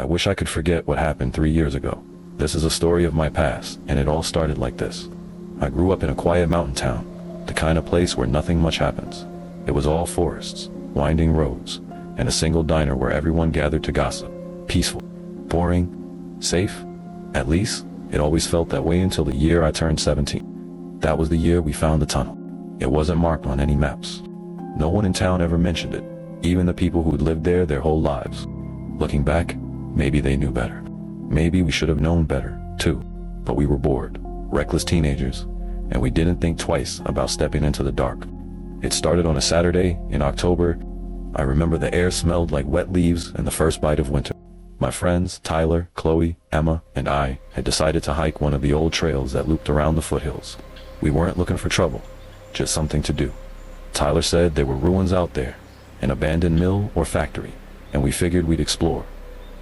wish I could forget what happened 3 years ago. This is a story of my past, and it all started like this. I grew up in a quiet mountain town, the kind of place where nothing much happens. It was all forests, winding roads, and a single diner where everyone gathered to gossip. Peaceful, boring, safe. At least, it always felt that way until the year I turned 17. That was the year we found the tunnel. It wasn't marked on any maps. No one in town ever mentioned it, even the people who'd lived there their whole lives. Looking back, maybe they knew better. Maybe we should have known better, too. But we were bored, reckless teenagers, and we didn't think twice about stepping into the dark. It started on a Saturday in October. I remember the air smelled like wet leaves and the first bite of winter. My friends, Tyler, Chloe, Emma, and I had decided to hike one of the old trails that looped around the foothills. We weren't looking for trouble, just something to do. Tyler said there were ruins out there, an abandoned mill or factory, and we figured we'd explore.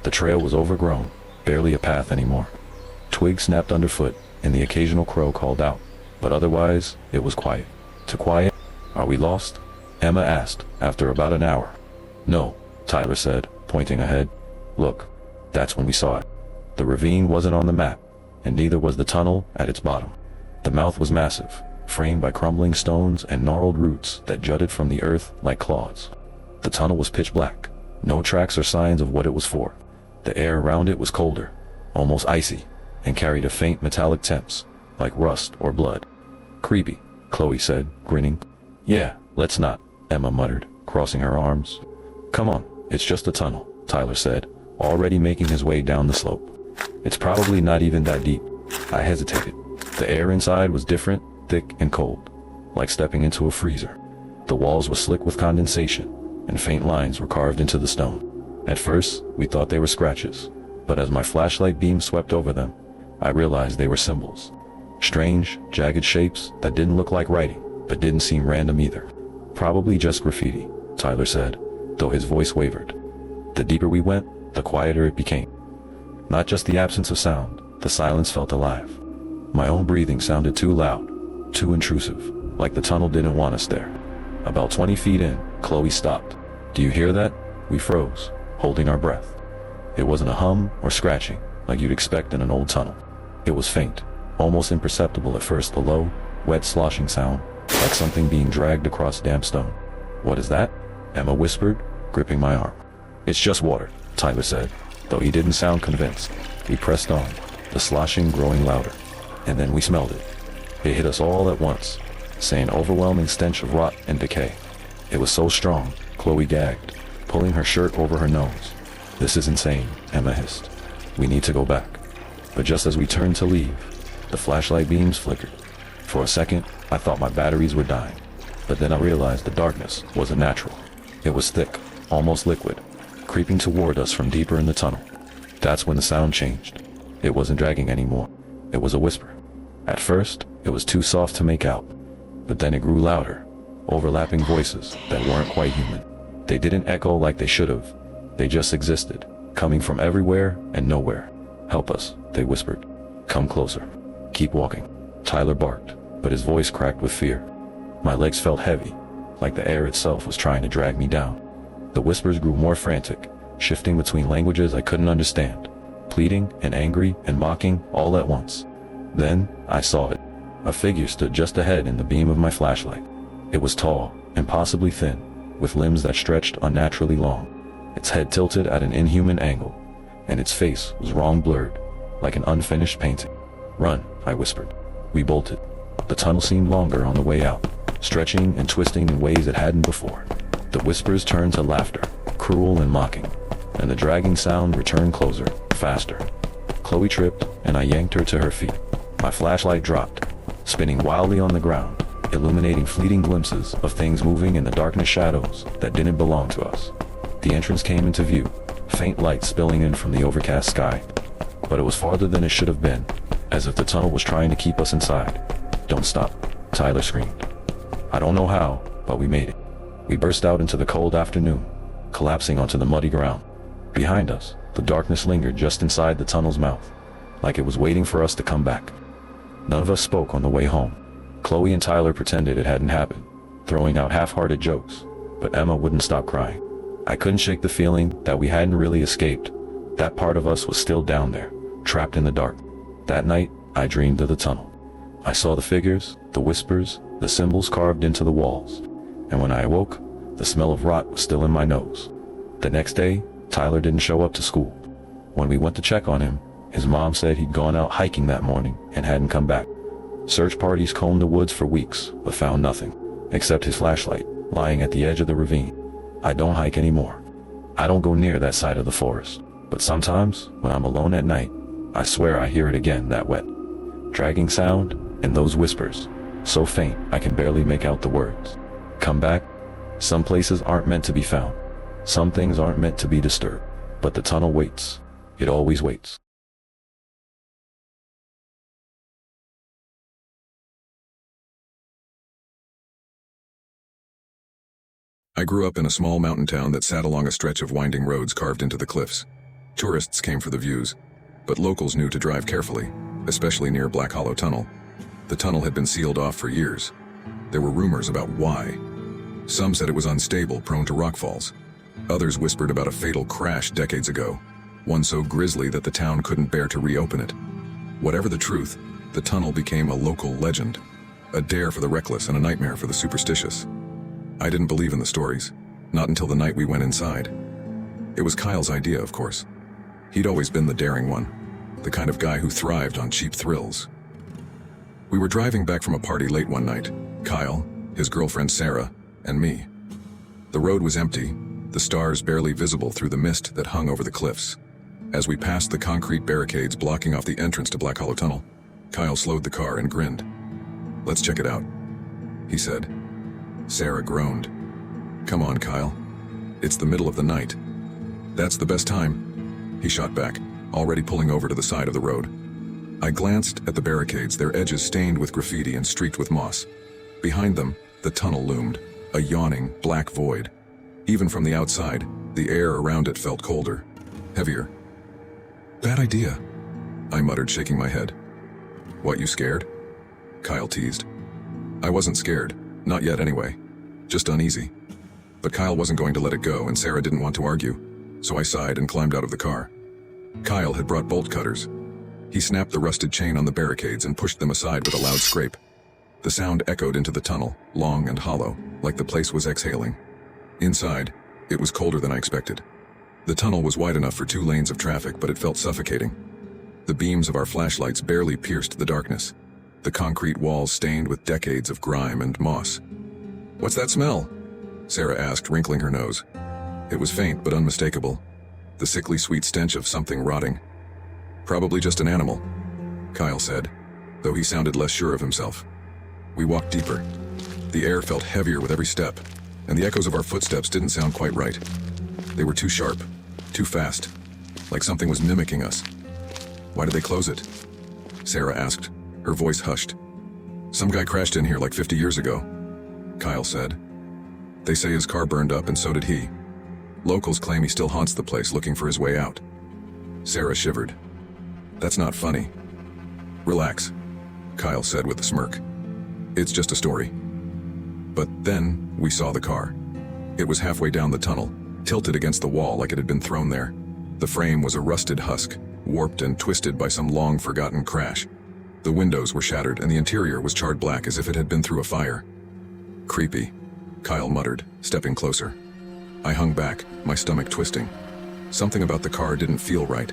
The trail was overgrown, barely a path anymore. Twigs snapped underfoot, and the occasional crow called out, but otherwise, it was quiet. Too quiet? Are we lost? Emma asked, after about an hour. No, Tyler said, pointing ahead. Look, that's when we saw it. The ravine wasn't on the map, and neither was the tunnel at its bottom. The mouth was massive, framed by crumbling stones and gnarled roots that jutted from the earth like claws. The tunnel was pitch black, no tracks or signs of what it was for. The air around it was colder, almost icy, and carried a faint metallic temps, like rust or blood. Creepy, Chloe said, grinning. Yeah, let's not, Emma muttered, crossing her arms. Come on, it's just a tunnel, Tyler said, already making his way down the slope. It's probably not even that deep. I hesitated. The air inside was different, thick and cold, like stepping into a freezer. The walls were slick with condensation, and faint lines were carved into the stone. At first, we thought they were scratches, but as my flashlight beam swept over them, I realized they were symbols. Strange, jagged shapes that didn't look like writing, but didn't seem random either. Probably just graffiti, Tyler said, though his voice wavered. The deeper we went, the quieter it became. Not just the absence of sound, the silence felt alive. My own breathing sounded too loud, too intrusive, like the tunnel didn't want us there. About 20 feet in, Chloe stopped. Do you hear that? We froze, holding our breath. It wasn't a hum or scratching, like you'd expect in an old tunnel. It was faint, almost imperceptible at first, a low, wet sloshing sound, like something being dragged across damp stone. What is that? Emma whispered, gripping my arm. It's just water, Tyler said, though he didn't sound convinced. We pressed on, the sloshing growing louder. And then we smelled it. It hit us all at once, saying an overwhelming stench of rot and decay. It was so strong, Chloe gagged, pulling her shirt over her nose. This is insane, Emma hissed. We need to go back. But just as we turned to leave, the flashlight beams flickered. For a second, I thought my batteries were dying. But then I realized the darkness wasn't natural. It was thick, almost liquid, creeping toward us from deeper in the tunnel. That's when the sound changed. It wasn't dragging anymore. It was a whisper. At first, it was too soft to make out, but then it grew louder, overlapping voices that weren't quite human. They didn't echo like they should have. They just existed, coming from everywhere and nowhere. Help us, they whispered. Come closer. Keep walking. Tyler barked, but his voice cracked with fear. My legs felt heavy, like the air itself was trying to drag me down. The whispers grew more frantic, shifting between languages I couldn't understand, pleading and angry and mocking all at once. Then, I saw it. A figure stood just ahead in the beam of my flashlight. It was tall, impossibly thin, with limbs that stretched unnaturally long. Its head tilted at an inhuman angle, and its face was wrong blurred, like an unfinished painting. Run, I whispered. We bolted. The tunnel seemed longer on the way out, stretching and twisting in ways it hadn't before. The whispers turned to laughter, cruel and mocking, and the dragging sound returned closer, faster. Chloe tripped, and I yanked her to her feet. My flashlight dropped, spinning wildly on the ground, illuminating fleeting glimpses of things moving in the darkness, shadows that didn't belong to us. The entrance came into view, faint light spilling in from the overcast sky. But it was farther than it should have been, as if the tunnel was trying to keep us inside. Don't stop, Tyler screamed. I don't know how, but we made it. We burst out into the cold afternoon, collapsing onto the muddy ground. Behind us, the darkness lingered just inside the tunnel's mouth, like it was waiting for us to come back. None of us spoke on the way home. Chloe and Tyler pretended it hadn't happened, throwing out half-hearted jokes, but Emma wouldn't stop crying. I couldn't shake the feeling that we hadn't really escaped, That part of us was still down there, trapped in the dark. That night, I dreamed of the tunnel. I saw the figures, the whispers, the symbols carved into the walls. And when I awoke, the smell of rot was still in my nose. The next day, Tyler didn't show up to school. When we went to check on him, his mom said he'd gone out hiking that morning and hadn't come back. Search parties combed the woods for weeks, but found nothing, except his flashlight, lying at the edge of the ravine. I don't hike anymore. I don't go near that side of the forest. But sometimes, when I'm alone at night, I swear I hear it again, that wet, dragging sound, and those whispers, so faint I can barely make out the words. Come back. Some places aren't meant to be found. Some things aren't meant to be disturbed. But the tunnel waits. It always waits. I grew up in a small mountain town that sat along a stretch of winding roads carved into the cliffs. Tourists came for the views, but locals knew to drive carefully, especially near Black Hollow Tunnel. The tunnel had been sealed off for years. There were rumors about why. Some said it was unstable, prone to rockfalls. Others whispered about a fatal crash decades ago, one so grisly that the town couldn't bear to reopen it. Whatever the truth, the tunnel became a local legend, a dare for the reckless and a nightmare for the superstitious. I didn't believe in the stories, not until the night we went inside. It was Kyle's idea, of course. He'd always been the daring one, the kind of guy who thrived on cheap thrills. We were driving back from a party late one night, Kyle, his girlfriend Sarah, and me. The road was empty, the stars barely visible through the mist that hung over the cliffs. As we passed the concrete barricades blocking off the entrance to Black Hollow Tunnel, Kyle slowed the car and grinned. "Let's check it out," he said. Sarah groaned. "Come on, Kyle. It's the middle of the night." "That's the best time," he shot back, already pulling over to the side of the road. I glanced at the barricades, their edges stained with graffiti and streaked with moss. Behind them, the tunnel loomed, a yawning, black void. Even from the outside, the air around it felt colder, heavier. "Bad idea," I muttered, shaking my head. "What, you scared?" Kyle teased. I wasn't scared, not yet anyway, just uneasy. But Kyle wasn't going to let it go, and Sarah didn't want to argue, so I sighed and climbed out of the car. Kyle had brought bolt cutters. He snapped the rusted chain on the barricades and pushed them aside with a loud scrape. The sound echoed into the tunnel, long and hollow, like the place was exhaling. Inside, it was colder than I expected. The tunnel was wide enough for 2 lanes of traffic, but it felt suffocating. The beams of our flashlights barely pierced the darkness, the concrete walls stained with decades of grime and moss. "What's that smell?" Sarah asked, wrinkling her nose. It was faint but unmistakable, the sickly sweet stench of something rotting. "Probably just an animal," Kyle said, though he sounded less sure of himself. We walked deeper. The air felt heavier with every step, and the echoes of our footsteps didn't sound quite right. They were too sharp, too fast, like something was mimicking us. "Why did they close it?" Sarah asked, her voice hushed. "Some guy crashed in here like 50 years ago," Kyle said. "They say his car burned up and so did he. Locals claim he still haunts the place looking for his way out." Sarah shivered. "That's not funny." "Relax," Kyle said with a smirk. "It's just a story." But then we saw the car. It was halfway down the tunnel, tilted against the wall like it had been thrown there. The frame was a rusted husk, warped and twisted by some long-forgotten crash. The windows were shattered and the interior was charred black as if it had been through a fire. "Creepy," Kyle muttered, stepping closer. I hung back, my stomach twisting. Something about the car didn't feel right.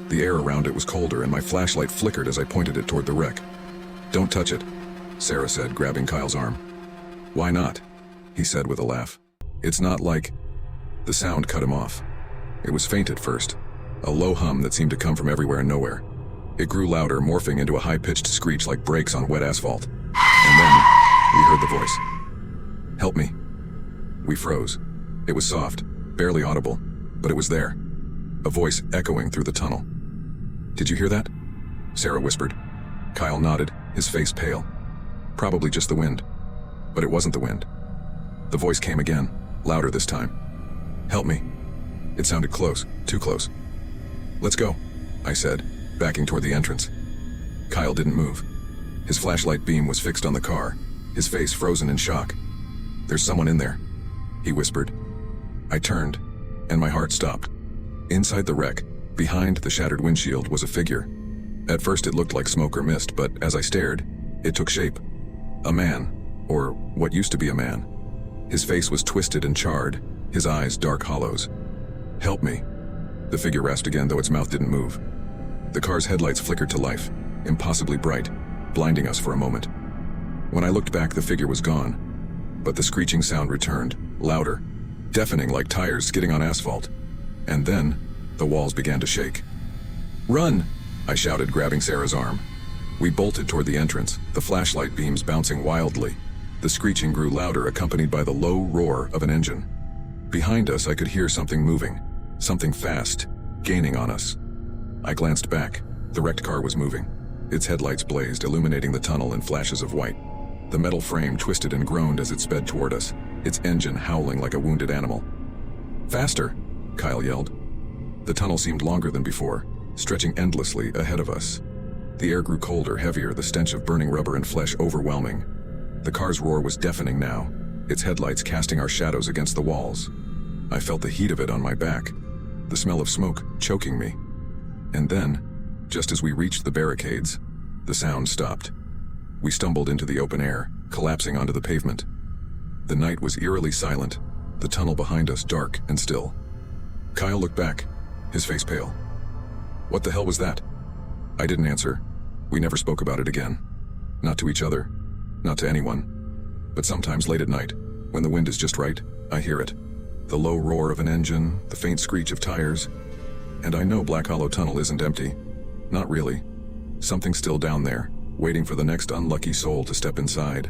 The air around it was colder and my flashlight flickered as I pointed it toward the wreck. "Don't touch it," Sarah said, grabbing Kyle's arm. "Why not?" he said with a laugh. "It's not like—" The sound cut him off. It was faint at first, a low hum that seemed to come from everywhere and nowhere. It grew louder, morphing into a high-pitched screech like brakes on wet asphalt. And then, we heard the voice. "Help me." We froze. It was soft, barely audible, but it was there. A voice echoing through the tunnel. "Did you hear that?" Sarah whispered. Kyle nodded, his face pale. "Probably just the wind." But it wasn't the wind. The voice came again, louder this time. "Help me." It sounded close, too close. "Let's go," I said, backing toward the entrance. Kyle didn't move. His flashlight beam was fixed on the car, his face frozen in shock. "There's someone in there," he whispered. I turned, and my heart stopped. Inside the wreck, Behind the shattered windshield was a figure. At first it looked like smoke or mist, but as I stared, it took shape. A man, or what used to be a man. His face was twisted and charred, his eyes dark hollows. "Help me." The figure rasped again, though its mouth didn't move. The car's headlights flickered to life, impossibly bright, blinding us for a moment. When I looked back, the figure was gone, but the screeching sound returned, louder, deafening like tires skidding on asphalt. And then, the walls began to shake. "Run!" I shouted, grabbing Sarah's arm. We bolted toward the entrance, the flashlight beams bouncing wildly. The screeching grew louder, accompanied by the low roar of an engine. Behind us, I could hear something moving, something fast, gaining on us. I glanced back. The wrecked car was moving. Its headlights blazed, illuminating the tunnel in flashes of white. The metal frame twisted and groaned as it sped toward us, its engine howling like a wounded animal. "Faster!" Kyle yelled. The tunnel seemed longer than before, stretching endlessly ahead of us. The air grew colder, heavier, the stench of burning rubber and flesh overwhelming. The car's roar was deafening now, its headlights casting our shadows against the walls. I felt the heat of it on my back, the smell of smoke choking me. And then, just as we reached the barricades, the sound stopped. We stumbled into the open air, collapsing onto the pavement. The night was eerily silent, the tunnel behind us dark and still. Kyle looked back, his face pale. "What the hell was that?" I didn't answer. We never spoke about it again. Not to each other, not to anyone. But sometimes late at night, when the wind is just right, I hear it. The low roar of an engine, the faint screech of tires. And I know Black Hollow Tunnel isn't empty. Not really. Something's still down there, waiting for the next unlucky soul to step inside.